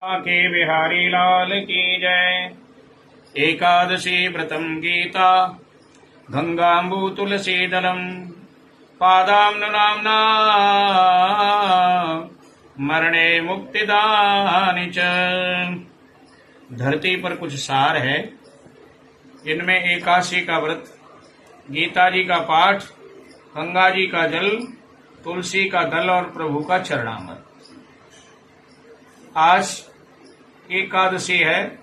के बिहारी लाल की जय। एकादशी व्रतम गीता गंगाम्बु तुलसी दलम पादाम्न नाम्ना मरणे मुक्तिदानि च। धरती पर कुछ सार है, इनमें एकादशी का व्रत, गीता जी का पाठ, गंगा जी का जल, तुलसी का दल और प्रभु का चरणामृत। आज एकादशी है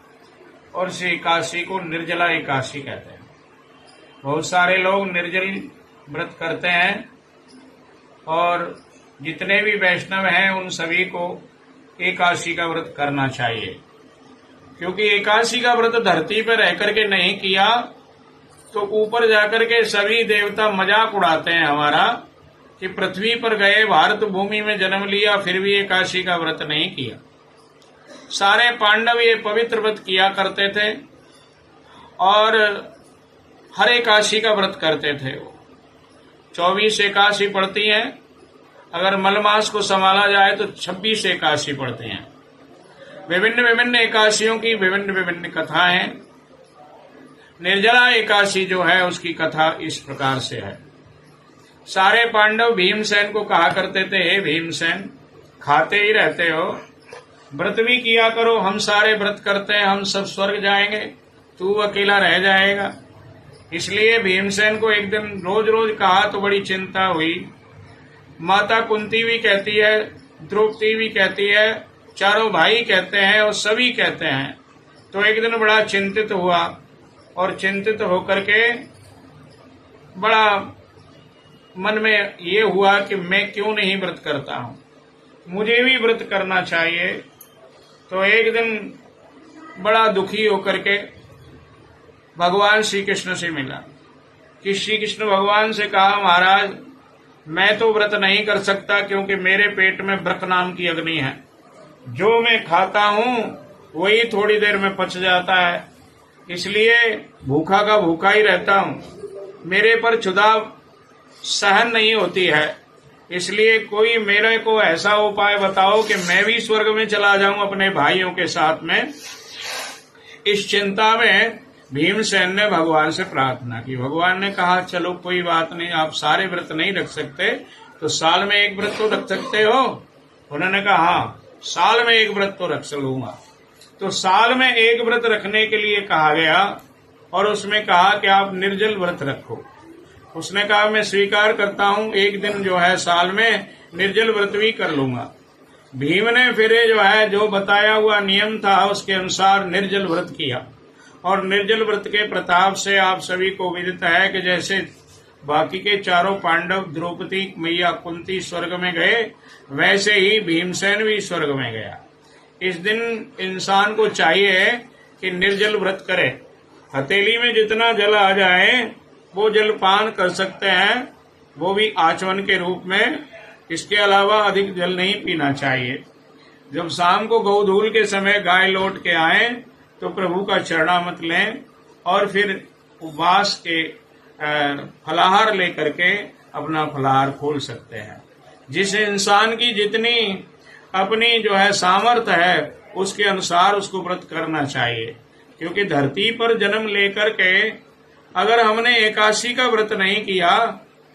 और इस एकादशी को निर्जला एकादशी कहते हैं। बहुत सारे लोग निर्जल व्रत करते हैं और जितने भी वैष्णव हैं उन सभी को एकादशी का व्रत करना चाहिए, क्योंकि एकादशी का व्रत धरती पर रह करके नहीं किया तो ऊपर जाकर के सभी देवता मजाक उड़ाते हैं हमारा कि पृथ्वी पर गए, भारत भूमि में जन्म लिया, फिर भी एकादशी का व्रत नहीं किया। सारे पांडव ये पवित्र व्रत किया करते थे और हर एकादशी का व्रत करते थे। 24 एकादशी पड़ती हैं, अगर मलमास को संभाला जाए तो 26 एकादशी पड़ती हैं। विभिन्न विभिन्न एकादशियों की विभिन्न विभिन्न कथाएं हैं। निर्जला एकादशी जो है उसकी कथा इस प्रकार से है। सारे पांडव भीमसेन को कहा करते थे, हे भीमसेन, खाते ही रहते हो, व्रत भी किया करो, हम सारे व्रत करते हैं, हम सब स्वर्ग जाएंगे, तू अकेला रह जाएगा। इसलिए भीमसेन को एक दिन रोज रोज कहा तो बड़ी चिंता हुई। माता कुंती भी कहती है, द्रौपदी भी कहती है, चारों भाई कहते हैं और सभी कहते हैं। तो एक दिन बड़ा चिंतित हुआ और चिंतित होकर के बड़ा मन में ये हुआ कि मैं क्यों नहीं व्रत करता हूं, मुझे भी व्रत करना चाहिए। तो एक दिन बड़ा दुखी होकर के भगवान श्री कृष्ण से मिला कि श्री कृष्ण भगवान से कहा, महाराज मैं तो व्रत नहीं कर सकता क्योंकि मेरे पेट में व्रत नाम की अग्नि है। जो मैं खाता हूं वही थोड़ी देर में पच जाता है, इसलिए भूखा का भूखा ही रहता हूं। मेरे पर क्षुधा सहन नहीं होती है, इसलिए कोई मेरे को ऐसा उपाय बताओ कि मैं भी स्वर्ग में चला जाऊं अपने भाइयों के साथ में। इस चिंता में भीमसेन ने भगवान से प्रार्थना की। भगवान ने कहा, चलो कोई बात नहीं, आप सारे व्रत नहीं रख सकते तो साल में एक व्रत तो रख सकते हो। उन्होंने कहा, हाँ साल में एक व्रत तो रख लूंगा। तो साल में एक व्रत रखने के लिए कहा गया और उसमें कहा कि आप निर्जल व्रत रखो। उसने कहा, मैं स्वीकार करता हूं, एक दिन जो है साल में निर्जल व्रत भी कर लूंगा। भीम ने फिर जो है जो बताया हुआ नियम था उसके अनुसार निर्जल व्रत किया। और निर्जल व्रत के प्रताप से आप सभी को विदित है कि जैसे बाकी के चारों पांडव, द्रौपदी मैया, कुंती स्वर्ग में गए, वैसे ही भीमसेन भी स्वर्ग में गया। इस दिन इंसान को चाहिए कि निर्जल व्रत करे। हथेली में जितना जल आ जाए वो जल पान कर सकते हैं, वो भी आचमन के रूप में। इसके अलावा अधिक जल नहीं पीना चाहिए। जब शाम को गौधूल के समय गाय लौट के आए तो प्रभु का चरणामृत लें और फिर उपवास के फलाहार लेकर के अपना फलाहार खोल सकते हैं। जिस इंसान की जितनी अपनी जो है सामर्थ्य है उसके अनुसार उसको व्रत करना चाहिए, क्योंकि धरती पर जन्म लेकर के अगर हमने एकादशी का व्रत नहीं किया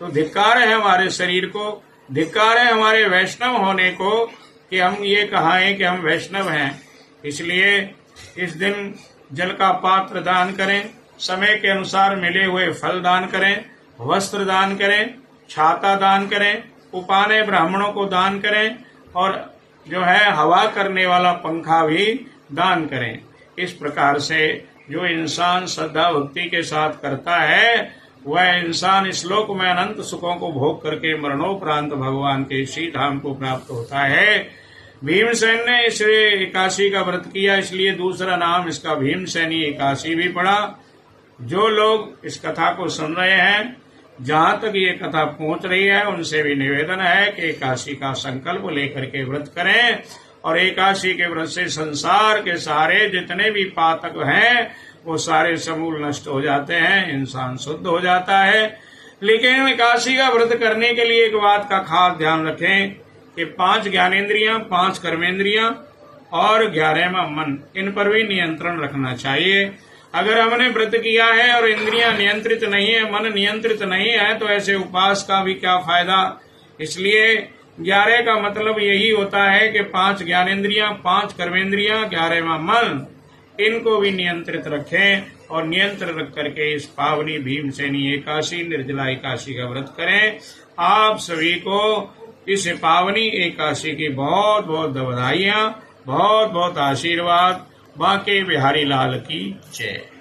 तो धिक्कार है हमारे शरीर को, धिक्कार है हमारे वैष्णव होने को कि हम ये कहें कि हम वैष्णव हैं। इसलिए इस दिन जल का पात्र दान करें, समय के अनुसार मिले हुए फल दान करें, वस्त्र दान करें, छाता दान करें, उपाने ब्राह्मणों को दान करें और जो है हवा करने वाला पंखा भी दान करें। इस प्रकार से जो इंसान श्रद्धा भक्ति के साथ करता है वह इंसान इस लोक में अनंत सुखों को भोग करके मरणोपरांत भगवान के श्री धाम को प्राप्त होता है। भीमसेन ने इस एकादशी का व्रत किया, इसलिए दूसरा नाम इसका भीमसेनी एकादशी भी पड़ा। जो लोग इस कथा को सुन रहे हैं, जहां तक ये कथा पहुंच रही है, उनसे भी निवेदन है कि एकादशी का संकल्प लेकर के व्रत करें और एकादशी के व्रत से संसार के सारे जितने भी पातक हैं वो सारे समूल नष्ट हो जाते हैं, इंसान शुद्ध हो जाता है। लेकिन एकादशी का व्रत करने के लिए एक बात का खास ध्यान रखें कि 5 ज्ञानेंद्रियां, 5 कर्मेंद्रियां और 11वां मन, इन पर भी नियंत्रण रखना चाहिए। अगर हमने व्रत किया है और इंद्रियां नियंत्रित नहीं है, मन नियंत्रित नहीं है, तो ऐसे उपवास का भी क्या फायदा। इसलिए 11 का मतलब यही होता है कि 5 ज्ञानेंद्रियां, 5 कर्मेंद्रियां, 11वां मन, इनको भी नियंत्रित रखें और नियंत्रण रख करके इस पावनी भीमसेनी एकादशी, निर्जला एकादशी का व्रत करें। आप सभी को इस पावनी एकादशी की बहुत बहुत बधाइयां, बहुत बहुत आशीर्वाद। बांके बिहारी लाल की जय।